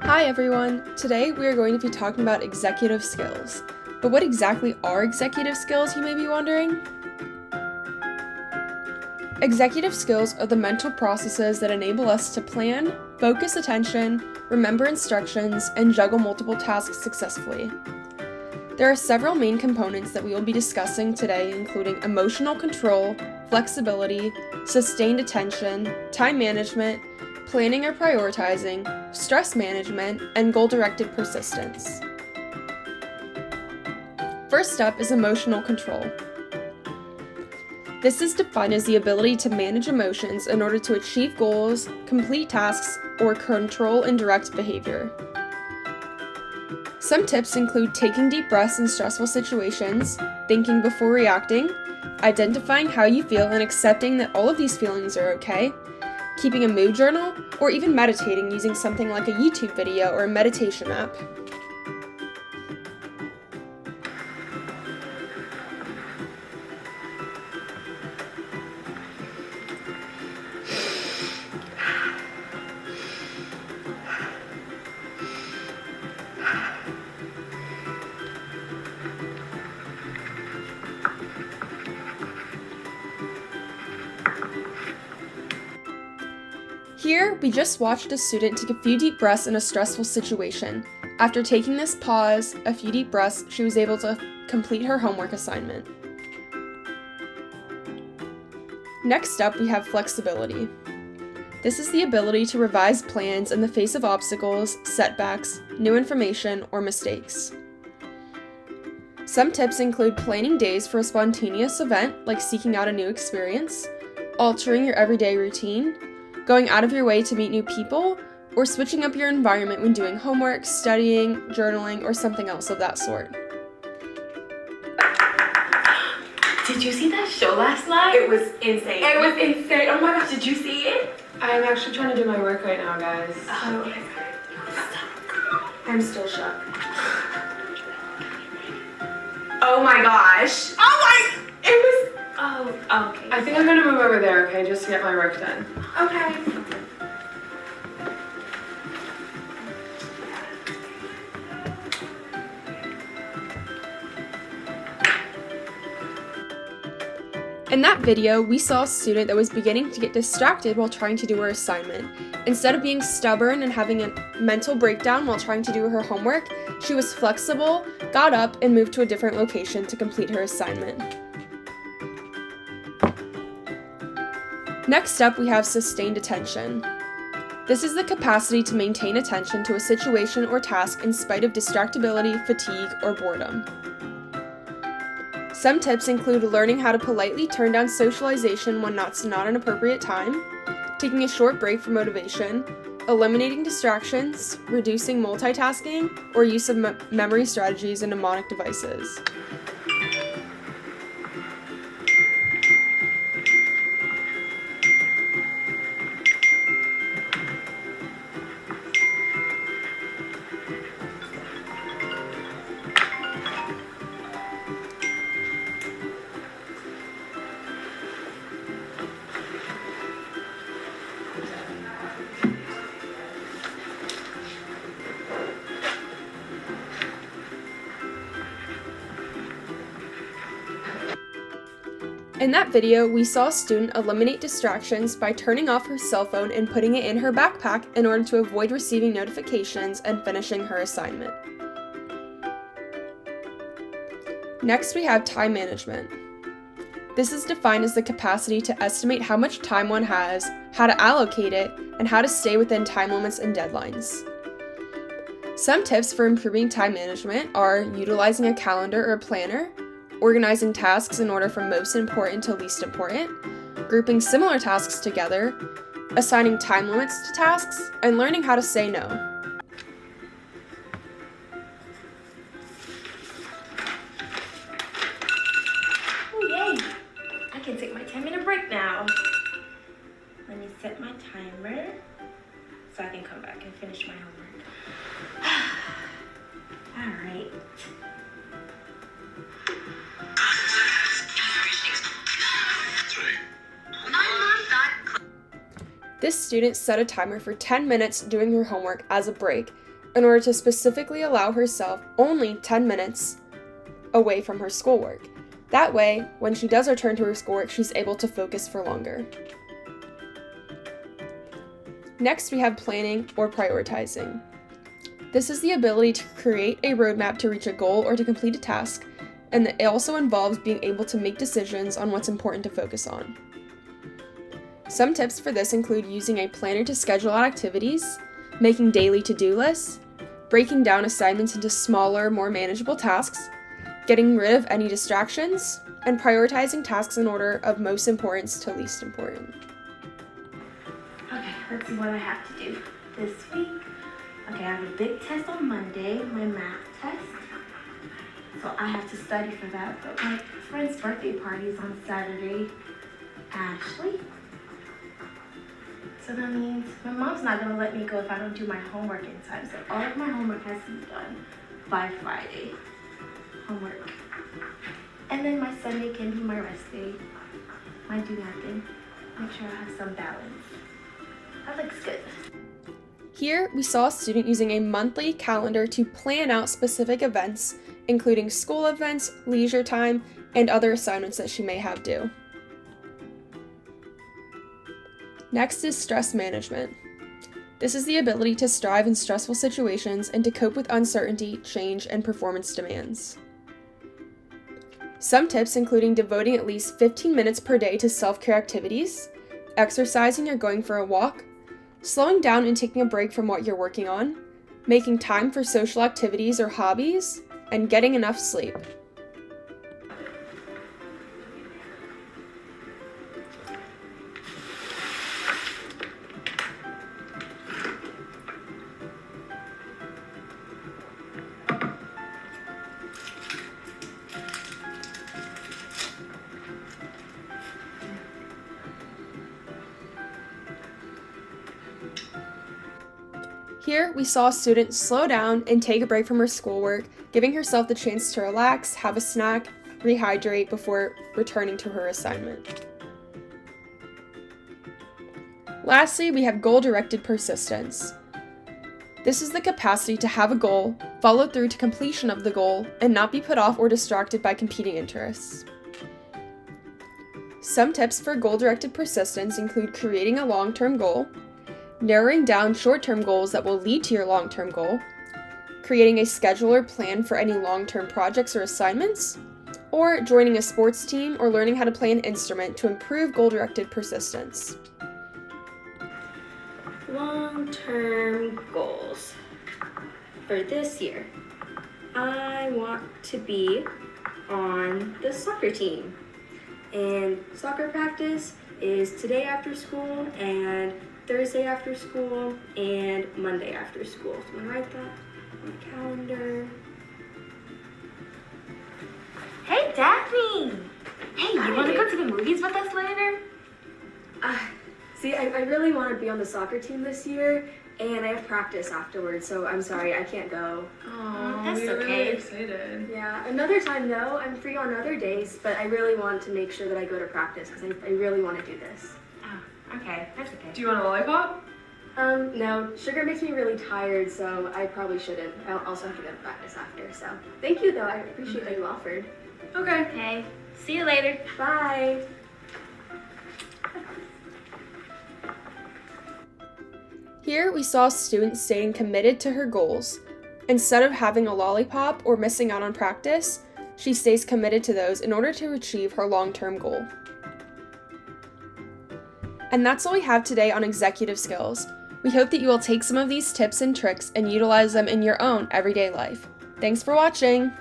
Hi everyone! Today we are going to be talking about executive skills. But what exactly are executive skills, you may be wondering? Executive skills are the mental processes that enable us to plan, focus attention, remember instructions, and juggle multiple tasks successfully. There are several main components that we will be discussing today, including emotional control, flexibility, sustained attention, time management, planning or prioritizing, stress management, and goal-directed persistence. First up is emotional control. This is defined as the ability to manage emotions in order to achieve goals, complete tasks, or control and direct behavior. Some tips include taking deep breaths in stressful situations, thinking before reacting, identifying how you feel and accepting that all of these feelings are okay, keeping a mood journal, or even meditating using something like a YouTube video or a meditation app. Here, we just watched a student take a few deep breaths in a stressful situation. After taking this pause, a few deep breaths, she was able to complete her homework assignment. Next up, we have flexibility. This is the ability to revise plans in the face of obstacles, setbacks, new information, or mistakes. Some tips include planning days for a spontaneous event, like seeking out a new experience, altering your everyday routine, going out of your way to meet new people, or switching up your environment when doing homework, studying, journaling, or something else of that sort. Did you see that show last night? It was insane. It was insane. Oh my gosh, did you see it? I'm actually trying to do my work right now, guys. Oh, okay. I'm still shocked. Oh my gosh. It was, okay. I think I'm gonna move over there, okay, just to get my work done. Okay. In that video, we saw a student that was beginning to get distracted while trying to do her assignment. Instead of being stubborn and having a mental breakdown while trying to do her homework, she was flexible, got up, and moved to a different location to complete her assignment. Next up, we have sustained attention. This is the capacity to maintain attention to a situation or task in spite of distractibility, fatigue, or boredom. Some tips include learning how to politely turn down socialization when that's not an appropriate time, taking a short break for motivation, eliminating distractions, reducing multitasking, or use of memory strategies and mnemonic devices. In that video, we saw a student eliminate distractions by turning off her cell phone and putting it in her backpack in order to avoid receiving notifications and finishing her assignment. Next, we have time management. This is defined as the capacity to estimate how much time one has, how to allocate it, and how to stay within time limits and deadlines. Some tips for improving time management are utilizing a calendar or a planner, organizing tasks in order from most important to least important, grouping similar tasks together, assigning time limits to tasks, and learning how to say no. Oh, yay. I can take my 10-minute break now. Let me set my timer so I can come back and finish my homework. All right. This student set a timer for 10 minutes doing her homework as a break, in order to specifically allow herself only 10 minutes away from her schoolwork. That way, when she does return to her schoolwork, she's able to focus for longer. Next, we have planning or prioritizing. This is the ability to create a roadmap to reach a goal or to complete a task, and it also involves being able to make decisions on what's important to focus on. Some tips for this include using a planner to schedule out activities, making daily to-do lists, breaking down assignments into smaller, more manageable tasks, getting rid of any distractions, and prioritizing tasks in order of most importance to least important. Okay, let's see what I have to do this week. Okay, I have a big test on Monday, my math test. So I have to study for that. But my friend's birthday party is on Saturday. Ashley. So that means my mom's not gonna let me go if I don't do my homework in time. So all of my homework has to be done by Friday. Homework. And then my Sunday can be my rest day. My do nothing. Make sure I have some balance. That looks good. Here, we saw a student using a monthly calendar to plan out specific events, including school events, leisure time, and other assignments that she may have due. Next is stress management. This is the ability to strive in stressful situations and to cope with uncertainty, change, and performance demands. Some tips including devoting at least 15 minutes per day to self-care activities, exercising or going for a walk, slowing down and taking a break from what you're working on, making time for social activities or hobbies, and getting enough sleep. Here, we saw a student slow down and take a break from her schoolwork, giving herself the chance to relax, have a snack, rehydrate before returning to her assignment. Lastly, we have goal-directed persistence. This is the capacity to have a goal, follow through to completion of the goal, and not be put off or distracted by competing interests. Some tips for goal-directed persistence include creating a long-term goal, narrowing down short-term goals that will lead to your long-term goal, creating a schedule or plan for any long-term projects or assignments, or joining a sports team or learning how to play an instrument to improve goal-directed persistence. Long-term goals. For this year, I want to be on the soccer team. And soccer practice is today after school and Thursday after school and Monday after school. So I'm gonna write that on the calendar. Hey, Daphne! Hey, you want to go to the movies with us later? See, I really want to be on the soccer team this year, and I have practice afterwards, so I'm sorry, I can't go. Oh, that's we're okay. really excited. Yeah, another time though, I'm free on other days, but I really want to make sure that I go to practice because I really want to do this. Oh, okay. That's okay. Do you want a lollipop? No, sugar makes me really tired, so I probably shouldn't. I'll also have to go to practice after, so. Thank you though, I appreciate that you offered. Okay. Okay. See you later. Bye. Here, we saw a student staying committed to her goals. Instead of having a lollipop or missing out on practice, she stays committed to those in order to achieve her long-term goal. And that's all we have today on executive skills. We hope that you will take some of these tips and tricks and utilize them in your own everyday life. Thanks for watching!